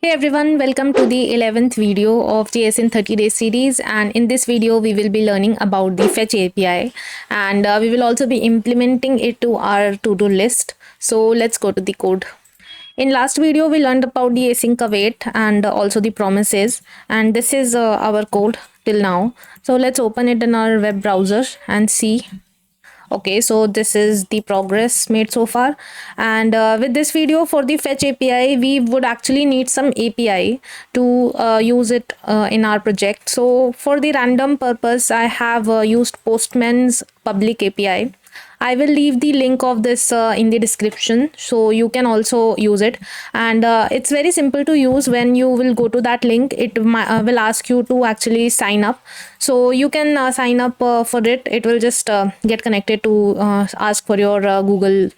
Hey everyone, welcome to the 11th video of JSN 30 Days series. And in this video, we will be learning about the Fetch API and we will also be implementing it to our to-do list. So let's go to the code. In last video, we learned about the async await and also the promises. And this is our code till now. So let's open it in our web browser and see. Okay, so this is the progress made so far. And with this video for the fetch API, we would actually need some API to use it in our project. So for the random purpose, I have used Postman's public API. I will leave the link of this in the description so you can also use it. And it's very simple to use. When you will go to that link, it will ask you to actually sign up. So you can sign up for it. It will just get connected to ask for your Google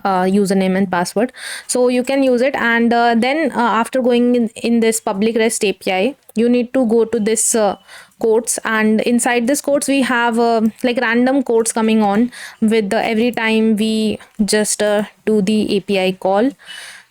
username and password, so you can use it. And then after going in this public REST API, you need to go to this quotes, and inside this quotes we have like random quotes coming on with every time we just do the API call.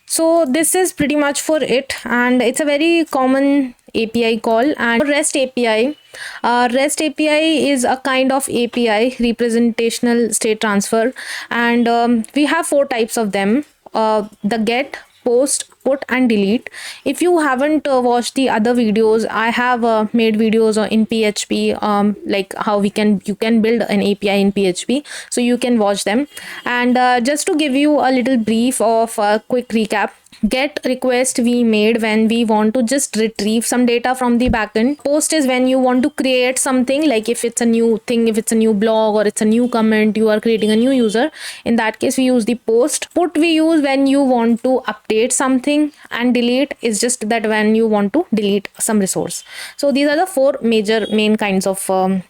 So this is pretty much for it, and it's a very common API call. And REST API, REST API is a kind of API, representational state transfer, and we have four types of them: the get, post, put, and delete. If you haven't watched the other videos, I have made videos in PHP, like how you can build an API in PHP, so you can watch them. And just to give you a little brief of a quick recap, get request we made when we want to just retrieve some data from the backend. Post is when you want to create something, like if it's a new thing, if it's a new blog or it's a new comment, you are creating a new user. In that case, we use the post. Put we use when you want to update something, and delete is just that when you want to delete some resource. So these are the four major main kinds of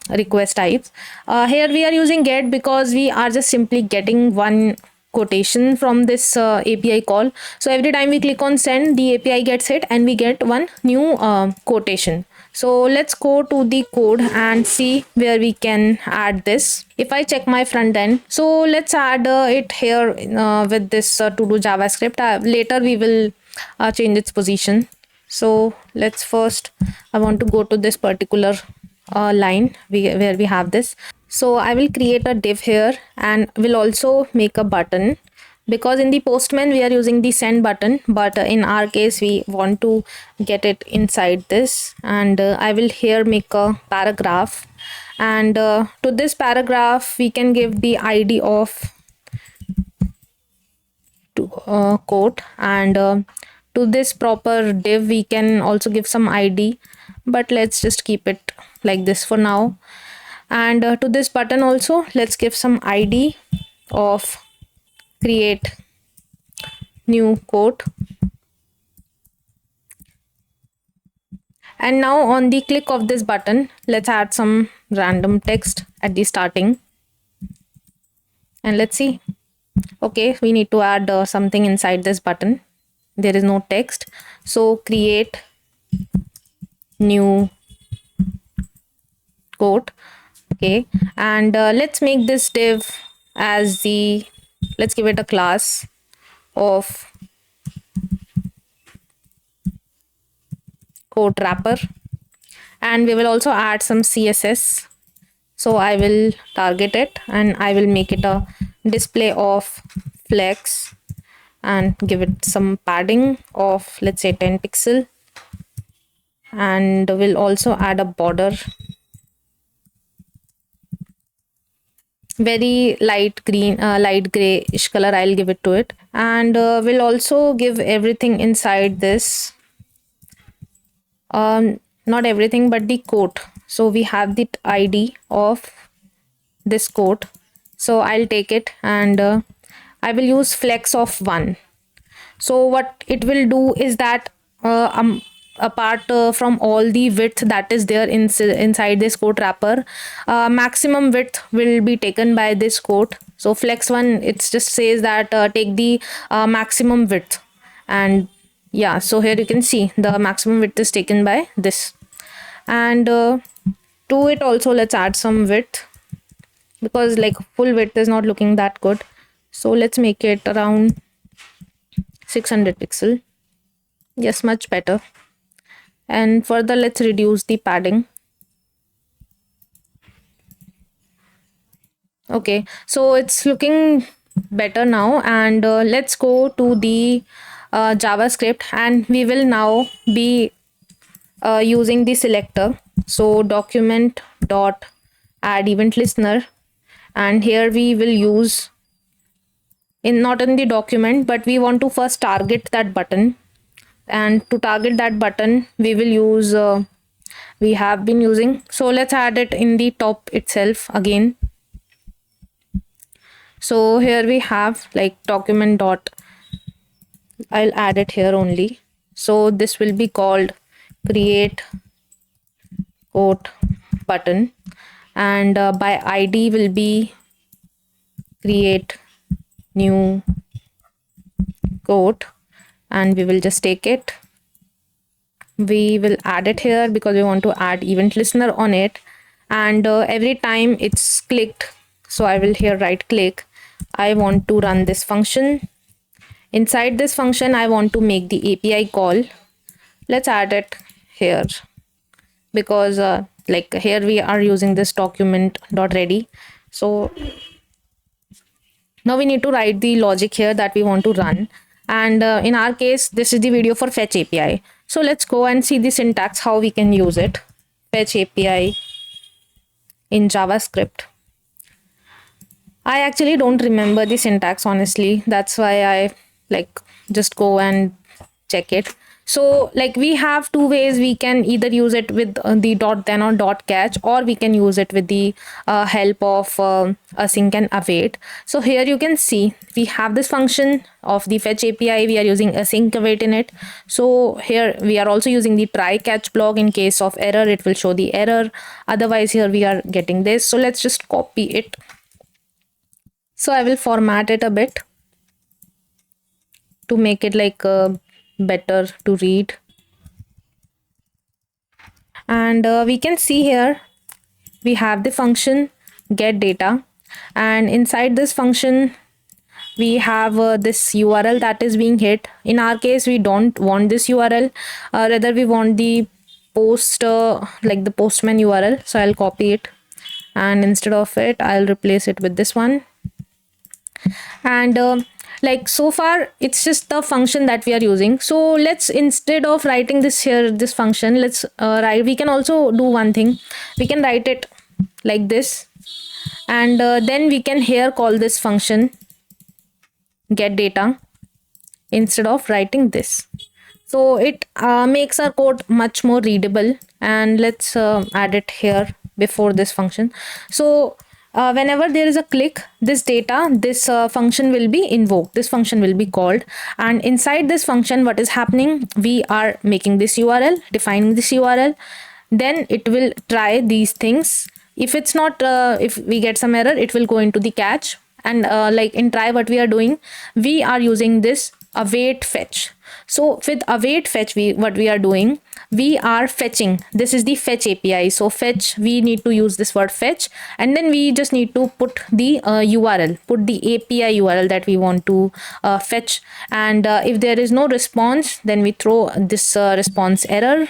request types. Here we are using get because we are just simply getting one quotation from this API call. So every time we click on send, the API gets hit and we get one new quotation. So let's go to the code and see where we can add this. If I check my front end, so let's add it here with this to do JavaScript. Later we will change its position. So let's first, I want to go to this particular line where we have this. So I will create a div here and will also make a button, because in the Postman we are using the send button, but in our case we want to get it inside this. And I will here make a paragraph, and to this paragraph we can give the ID of quote, and to this proper div we can also give some ID, but let's just keep it like this for now. And to this button also, let's give some ID of create new quote. And now on the click of this button, let's add some random text at the starting, and let's see. Okay, we need to add something inside this button. There is no text, so create new quote. Okay, and let's make this div as the, let's give it a class of quote wrapper, and we will also add some CSS. So I will target it and I will make it a display of flex and give it some padding of, let's say, 10 pixel, and we'll also add a border, very light green, light grayish color. I'll give it to it, and we'll also give everything inside this, not everything but the quote. So we have the ID of this quote, so I'll take it, and I will use flex of 1. So what it will do is that apart from all the width that is there inside this quote wrapper, maximum width will be taken by this quote. So flex 1, it just says that take the maximum width, and yeah, so here you can see the maximum width is taken by this. And to it also, let's add some width, because like full width is not looking that good. So let's make it around 600 pixel. Yes, much better. And further, let's reduce the padding. Okay, so it's looking better now. And let's go to the JavaScript, and we will now be using the selector. So document dot add event listener, and here we will use in not in the document, but we want to first target that button. And to target that button, we will use we have been using. So let's add it in the top itself again. So here we have like document dot, I'll add it here only. So this will be called create quote button, and by ID will be create new quote, and we will just take it. We will add it here because we want to add event listener on it. And every time it's clicked, so I will here right click, I want to run this function. Inside this function, I want to make the API call. Let's add it here because like here we are using this document dot ready. So now we need to write the logic here that we want to run. And in our case, this is the video for fetch API. So let's go and see the syntax, how we can use it. Fetch API in JavaScript. I actually don't remember the syntax, honestly. That's why I like just go and check it. So like we have two ways. We can either use it with the dot then or dot catch, or we can use it with the help of async and await. So here you can see we have this function of the fetch API. We are using async await in it. So here we are also using the try catch block. In case of error, it will show the error. Otherwise here we are getting this. So let's just copy it. So I will format it a bit to make it like better to read. And we can see here we have the function get data, and inside this function we have this URL that is being hit. In our case, we don't want this URL, rather we want the post like the postman URL. So I'll copy it, and instead of it I'll replace it with this one. And like so far it's just the function that we are using. So let's, instead of writing this here, this function, let's write, we can also do one thing. We can write it like this, and then we can here call this function get data instead of writing this. So it makes our code much more readable. And let's add it here before this function. So whenever there is a click, this data, this function will be invoked, this function will be called. And inside this function, what is happening, we are making this URL, defining this URL, then it will try these things. If it's not if we get some error, it will go into the catch. And like in try, what we are doing, we are using this await fetch. So with await fetch, what we are doing, we are fetching. This is the fetch API. So fetch, we need to use this word fetch, and then we just need to put the URL, put the API URL that we want to fetch. And if there is no response, then we throw this response error.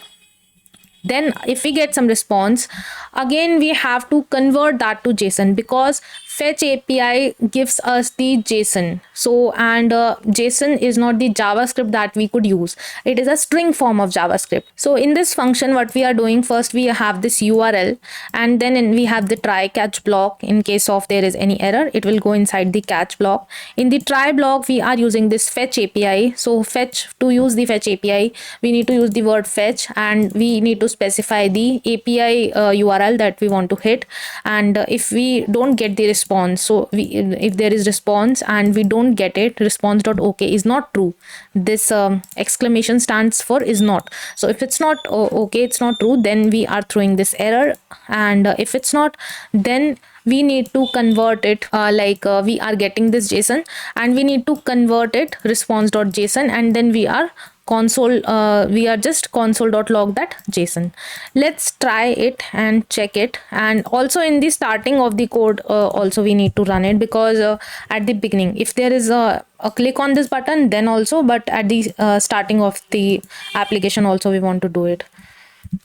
Then if we get some response, again we have to convert that to JSON, because fetch API gives us the JSON. So and JSON is not the JavaScript that we could use. It is a string form of JavaScript. So in this function, what we are doing, first we have this URL, and then we have the try catch block. In case of there is any error, it will go inside the catch block. In the try block, we are using this fetch API. So fetch, to use the fetch API, we need to use the word fetch, and we need to specify the API URL that we want to hit. And if we don't get the response, so if there is response and we don't get it, response.ok is not true. This exclamation stands for is not. So if it's not okay, it's not true, then we are throwing this error. And if it's not, then we need to convert it we are getting this JSON, and we need to convert it response.json, and then we are console, we are just console.log that JSON. Let's try it and check it. And also in the starting of the code, also we need to run it, because at the beginning, if there is a click on this button, then also, but at the starting of the application also we want to do it.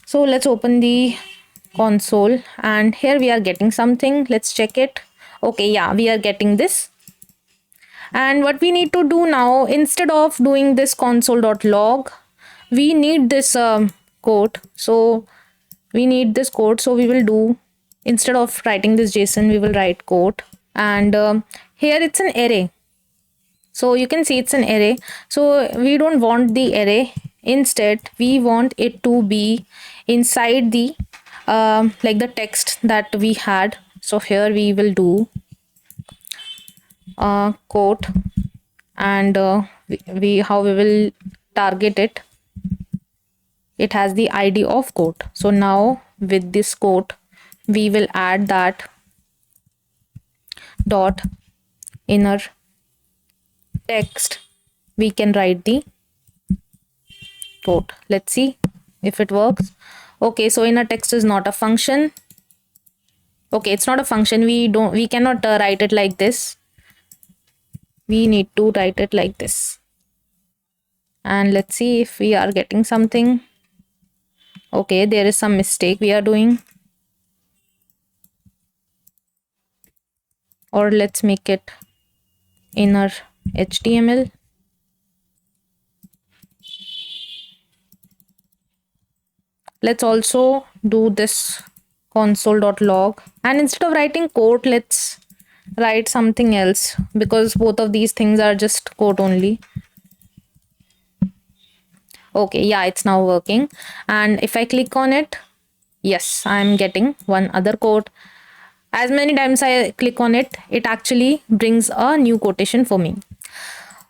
So let's open the console, and here we are getting something. Let's check it. Okay, yeah, we are getting this. And what we need to do now, instead of doing this console.log, we need this code. So we need this code. So we will do, instead of writing this JSON, we will write code. And here it's an array. So you can see it's an array. So we don't want the array. Instead, we want it to be inside the like the text that we had. So here we will do quote, and we how we will target it. It has the ID of quote. So now with this quote, we will add that dot inner text. We can write the quote. Let's see if it works. Okay, so inner text is not a function. Okay, it's not a function. We cannot write it like this. We need to write it like this. And let's see if we are getting something. Okay, there is some mistake we are doing. Or let's make it inner HTML. Let's also do this console.log, and instead of writing code, let's write something else, because both of these things are just code only. Okay, yeah, it's now working. And if I click on it, yes, I'm getting one other quote. As many times I click on it, it actually brings a new quotation for me.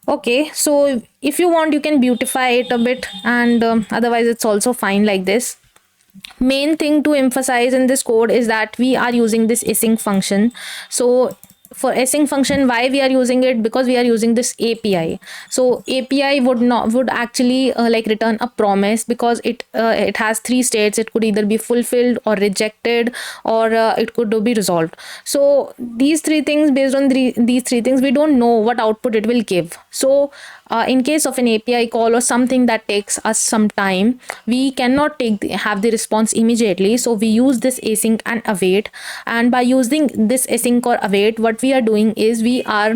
Okay, so if you want, you can beautify it a bit, and otherwise it's also fine like this. Main thing to emphasize in this code is that we are using this async function. So for async function, why we are using it? Because we are using this API. So API would actually like return a promise, because it has three states. It could either be fulfilled or rejected, or it could be resolved. So these three things, based on these three things, we don't know what output it will give. So in case of an API call or something that takes us some time, we cannot have the response immediately. So we use this async and await. And by using this async or await, what we are doing is we are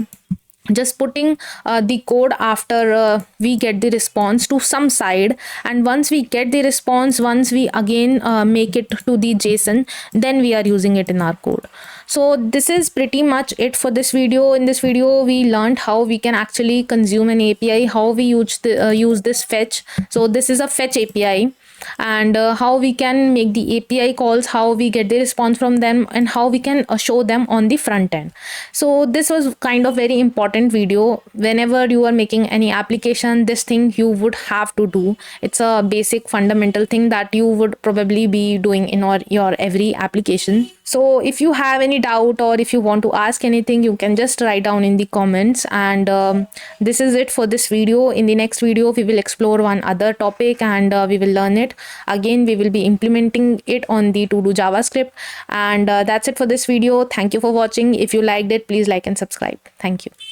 just putting the code after we get the response to some side. And once we get the response, once we again make it to the JSON, then we are using it in our code. So this is pretty much it for this video. In this video, we learned how we can actually consume an API, how we use this fetch. So this is a fetch API, and how we can make the API calls, how we get the response from them, and how we can show them on the front end. So this was kind of very important video. Whenever you are making any application, this thing you would have to do. It's a basic fundamental thing that you would probably be doing in your every application. So if you have any doubt, or if you want to ask anything, you can just write down in the comments. And this is it for this video. In the next video, we will explore one other topic, and we will learn it. Again, we will be implementing it on the Todo JavaScript. And that's it for this video. Thank you for watching. If you liked it, please like and subscribe. Thank you.